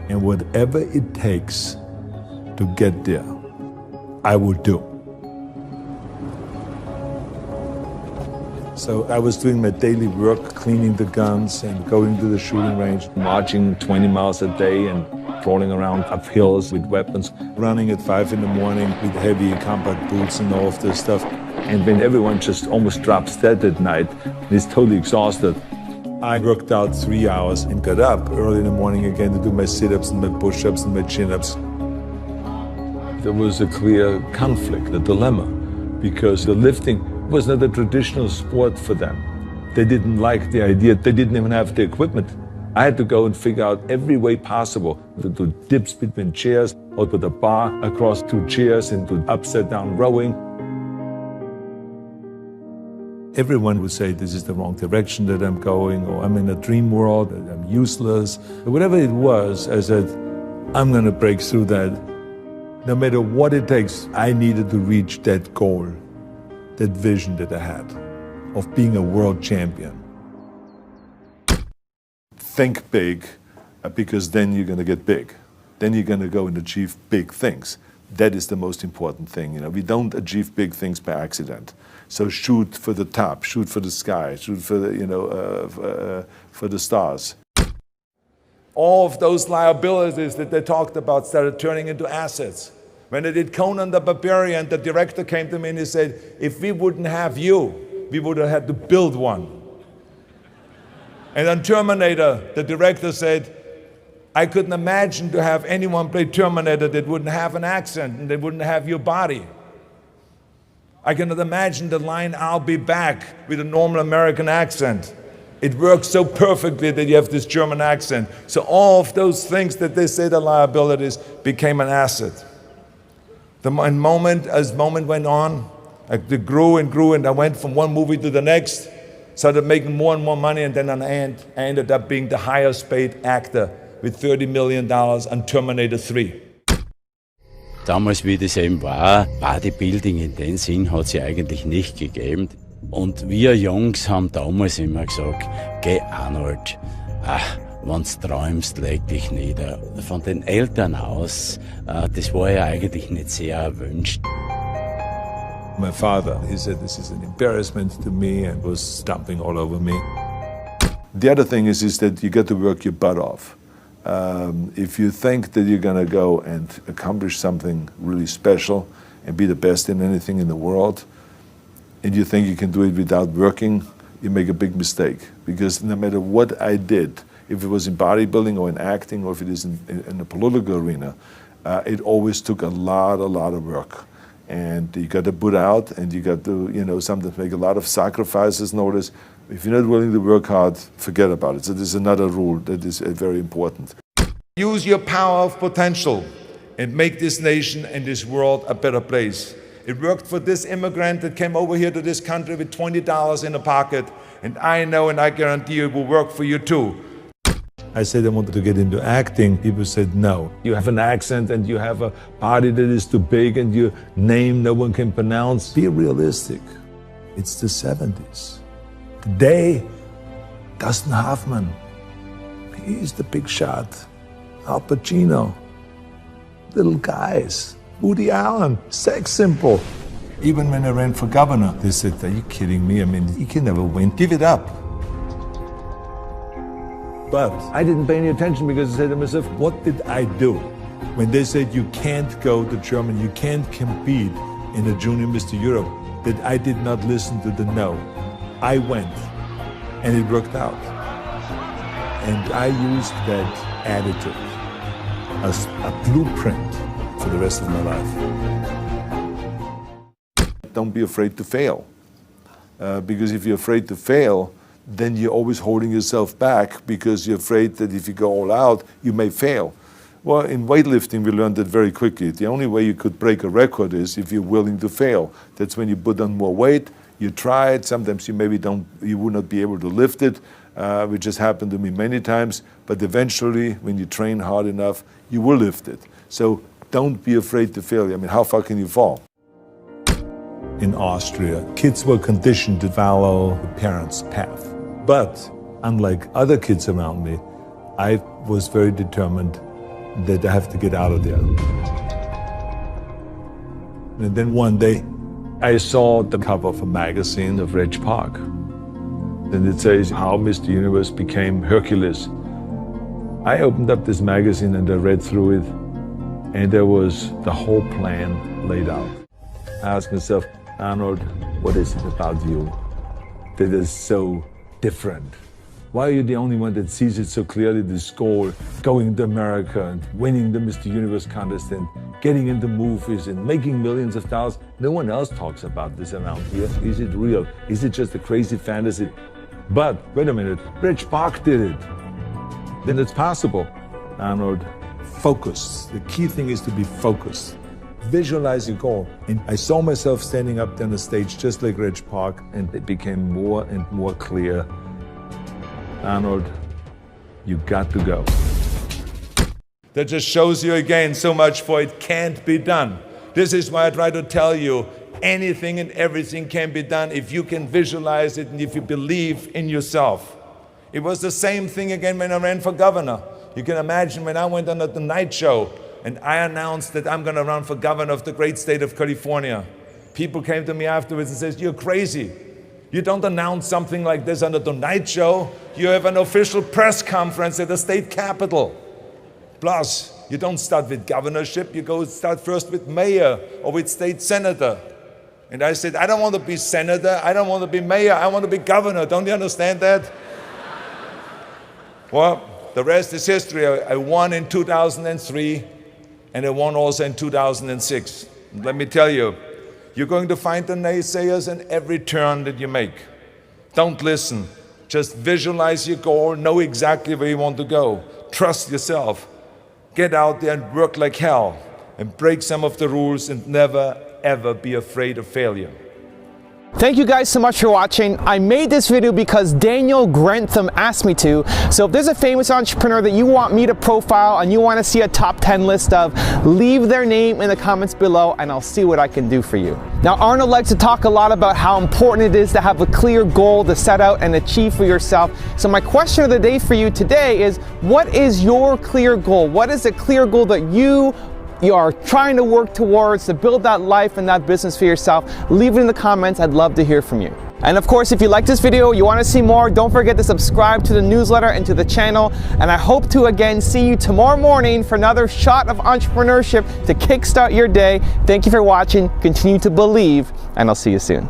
And whatever it takes to get there, I will do. So I was doing my daily work, cleaning the guns and going to the shooting range, marching 20 miles a day and crawling around up hills with weapons, running at 5 in the morning with heavy combat boots and all of this stuff. And when everyone just almost drops dead at night and is totally exhausted, I worked out 3 hours and got up early in the morning again to do my sit-ups and my push-ups and my chin-ups. There was a clear conflict, a dilemma, because the lifting was not a traditional sport for them. They didn't like the idea. They didn't even have the equipment. I had to go and figure out every way possible to do dips between chairs or put a bar across 2 chairs and do upside-down rowing. Everyone would say this is the wrong direction that I'm going, or I'm in a dream world, that I'm useless. Whatever it was, I said, I'm gonna break through that. No matter what it takes, I needed to reach that goal, that vision that I had of being a world champion. Think big, because then you're gonna get big. Then you're gonna go and achieve big things. That is the most important thing. You know, we don't achieve big things by accident. So shoot for the top, shoot for the sky, shoot for the, for the stars. All of those liabilities that they talked about started turning into assets. When I did Conan the Barbarian, the director came to me and he said, if we wouldn't have you, we would have had to build one. And on Terminator, the director said, I couldn't imagine to have anyone play Terminator that wouldn't have an accent and that wouldn't have your body. I cannot imagine the line, I'll be back, with a normal American accent. It works so perfectly that you have this German accent. So all of those things that they said are liabilities became an asset. As moment went on, it grew and grew, and I went from one movie to the next, started making more and more money, and then I ended up being the highest paid actor with $30 million on Terminator 3. Damals, wie das eben war, Bodybuilding in dem Sinn hat es ja eigentlich nicht gegeben. Und wir Jungs haben damals immer gesagt, geh Arnold, wenn's träumst, leg dich nieder. Von den Eltern aus, das war ja eigentlich nicht sehr erwünscht. My father, he said this is an embarrassment to me and was stomping all over me. The other thing is that you got to work your butt off. If you think that you're going to go and accomplish something really special and be the best in anything in the world, and you think you can do it without working, you make a big mistake. Because no matter what I did, if it was in bodybuilding or in acting or if it is in the political arena, it always took a lot of work. And you got to put out, and you got to, sometimes make a lot of sacrifices. Notice, if you're not willing to work hard, forget about it. So there's another rule that is very important. Use your power of potential and make this nation and this world a better place. It worked for this immigrant that came over here to this country with $20 in a pocket, and I know and I guarantee you it will work for you too. I said I wanted to get into acting. People said no. You have an accent and you have a body that is too big and your name no one can pronounce. Be realistic. It's the 70s. Today, Dustin Hoffman, he's the big shot. Al Pacino, little guys. Woody Allen, sex symbol. Even when I ran for governor, they said, are you kidding me? I mean, you can never win. Give it up. But I didn't pay any attention because I said to myself, what did I do? When they said you can't go to Germany, you can't compete in the Junior Mr. Europe, that I did not listen to the no. I went, and it worked out. And I used that attitude as a blueprint for the rest of my life. Don't be afraid to fail. Because if you're afraid to fail, then you're always holding yourself back because you're afraid that if you go all out, you may fail. Well, in weightlifting, we learned that very quickly. The only way you could break a record is if you're willing to fail. That's when you put on more weight, you try it, sometimes you would not be able to lift it, which has happened to me many times, but eventually, when you train hard enough, you will lift it. So don't be afraid to fail. I mean, how far can you fall? In Austria, kids were conditioned to follow the parents' path. But unlike other kids around me, I was very determined that I have to get out of there. And then one day, I saw the cover of a magazine of Reg Park. And it says how Mr. Universe became Hercules. I opened up this magazine and I read through it, and there was the whole plan laid out. I asked myself, Arnold, what is it about you that is so different? Why are you the only one that sees it so clearly, this goal, going to America and winning the Mr. Universe contest and getting into movies and making millions of dollars? No one else talks about this around here. Is it real? Is it just a crazy fantasy? But wait a minute, Reg Park did it. Then it's possible. Arnold, focus. The key thing is to be focused. Visualize your goal. And I saw myself standing up there on the stage just like Reg Park, and it became more and more clear. Arnold, you got to go. That just shows you again so much for it can't be done. This is why I try to tell you, anything and everything can be done if you can visualize it and if you believe in yourself. It was the same thing again when I ran for governor. You can imagine when I went on the Tonight Show and I announced that I'm going to run for governor of the great state of California. People came to me afterwards and said, "You're crazy. You don't announce something like this on the Tonight Show. You have an official press conference at the state capitol. Plus, you don't start with governorship, you start first with mayor or with state senator." And I said, I don't want to be senator, I don't want to be mayor, I want to be governor. Don't you understand that? Well, the rest is history. I won in 2003 and I won also in 2006. And let me tell you, you're going to find the naysayers in every turn that you make. Don't listen. Just visualize your goal, know exactly where you want to go. Trust yourself. Get out there and work like hell and break some of the rules and never, ever be afraid of failure. Thank you guys so much for watching. I made this video because Daniel Grantham asked me to. So if there's a famous entrepreneur that you want me to profile and you want to see a top 10 list of, leave their name in the comments below and I'll see what I can do for you. Now, Arnold likes to talk a lot about how important it is to have a clear goal to set out and achieve for yourself. So my question of the day for you today is, what is your clear goal? What is a clear goal that you are trying to work towards to build that life and that business for yourself? Leave it in the comments. I'd love to hear from you. And of course, if you like this video, you want to see more, don't forget to subscribe to the newsletter and to the channel. And I hope to again see you tomorrow morning for another shot of entrepreneurship to kickstart your day. Thank you for watching. Continue to believe, and I'll see you soon.